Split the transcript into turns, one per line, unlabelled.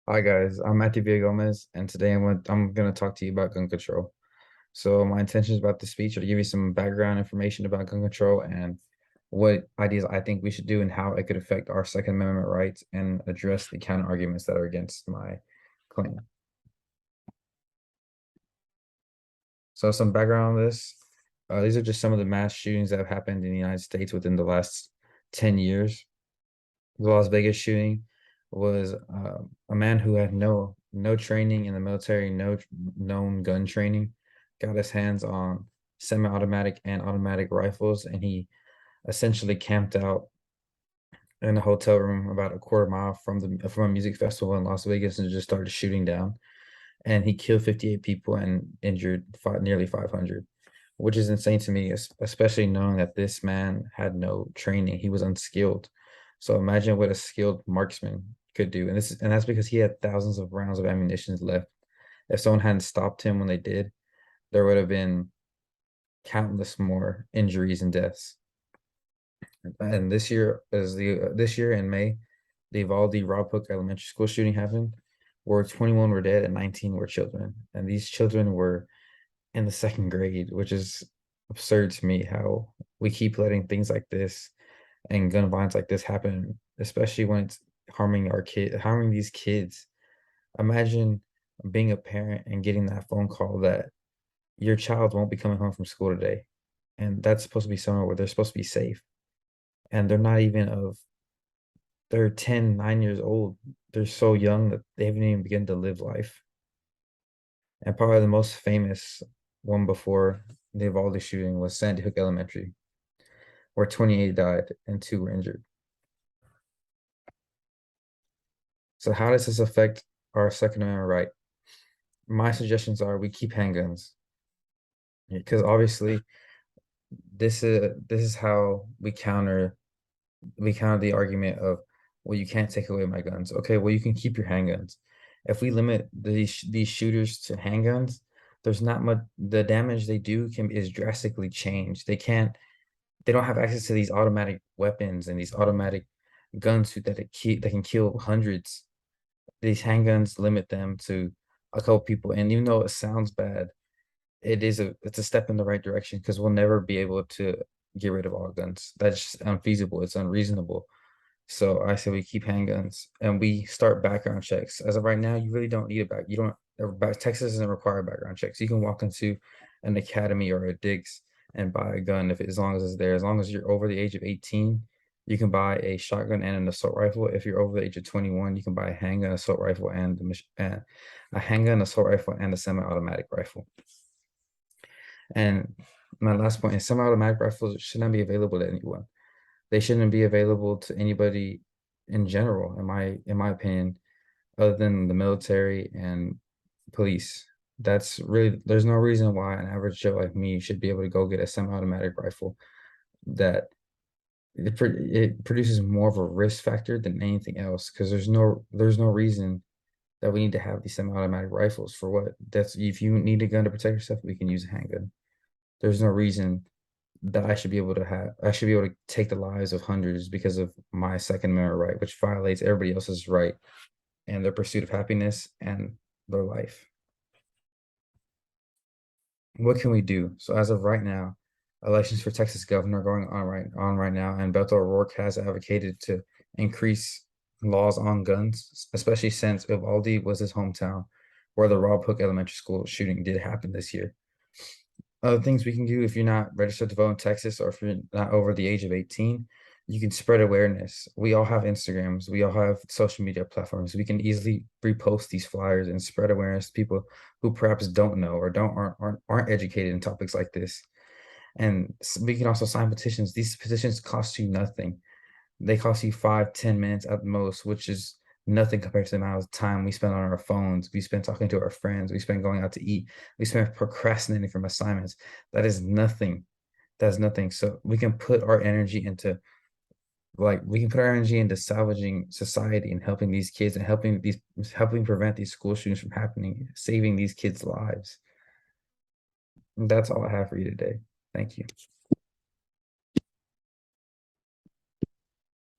Hi guys, I'm Matthew Gomez, and today I'm gonna talk to you about gun control. So my intentions about the speech are to give you some background information about gun control and what ideas I think we should do and how it could affect our Second Amendment rights and address the counter arguments that are against my claim. So some background on this. These are just some of the mass shootings that have happened in the United States within the last 10 years. The Las Vegas shooting was a man who had no training in the military, no known gun training, got his hands on semi-automatic and automatic rifles, and he essentially camped out in a hotel room about a quarter mile from a music festival in Las Vegas and just started shooting down. And he killed 58 people and injured nearly 500, which is insane to me, especially knowing that this man had no training. He was unskilled. So imagine what a skilled marksman could do. And that's because he had thousands of rounds of ammunition left. If someone hadn't stopped him when they did, there would have been countless more injuries and deaths. And this year in May, the Valdi Rob Hook Elementary School shooting happened, where 21 were dead and 19 were children. And these children were in the second grade, which is absurd to me how we keep letting things like this and gun violence like this happen, especially when it's harming these kids. Imagine being a parent and getting that phone call that your child won't be coming home from school today. And that's supposed to be somewhere where they're supposed to be safe. And they're not even of, they're 10, 9 years old. They're so young that they haven't even begun to live life. And probably the most famous one before the Uvalde shooting was Sandy Hook Elementary, where 28 died and 2 were injured. So how does this affect our Second Amendment right? My suggestions are we keep handguns because obviously this is how we counter the argument of, well, you can't take away my guns. Okay, well, you can keep your handguns. If we limit these shooters to handguns, there's not much, the damage they do can is drastically changed. They don't have access to these automatic weapons and these automatic guns that can kill hundreds. These handguns limit them to a couple people, and even though it sounds bad, it's a step in the right direction because we'll never be able to get rid of all guns. That's just unfeasible. It's unreasonable. So I say we keep handguns and we start background checks. As of right now, you really don't need a back. You don't. Texas doesn't require background checks. You can walk into an academy or a digs and buy a gun as long as it's there. As long as you're over the age of 18, you can buy a shotgun and an assault rifle. If you're over the age of 21, you can buy a handgun, assault rifle, and a handgun, assault rifle, and a semi-automatic rifle. And my last point is semi-automatic rifles should not be available to anyone. They shouldn't be available to anybody in general, in my opinion, other than the military and police. That's really There's no reason why an average Joe like me should be able to go get a semi-automatic rifle that it produces more of a risk factor than anything else because there's no reason that we need to have these semi-automatic rifles for what. That's if you need a gun to protect yourself, we can use a handgun. There's no reason that I should be able to take the lives of hundreds because of my Second Amendment right, which violates everybody else's right and their pursuit of happiness and their life. What can we do? So as of right now, elections for Texas governor are going on right now, and Beto O'Rourke has advocated to increase laws on guns, especially since Uvalde was his hometown, where the Rob Hook Elementary School shooting did happen this year. Other things we can do if you're not registered to vote in Texas or if you're not over the age of 18, you can spread awareness. We all have Instagrams, we all have social media platforms. We can easily repost these flyers and spread awareness to people who perhaps don't know or don't aren't educated in topics like this. And we can also sign petitions. These petitions cost you nothing. They cost you 5, 10 minutes at the most, which is nothing compared to the amount of time we spend on our phones. We spend talking to our friends. We spend going out to eat. We spend procrastinating from assignments. That is nothing. That's nothing. So we can put our energy into salvaging society and helping these kids and helping prevent these school shootings from happening, saving these kids' lives. And that's all I have for you today. Thank you.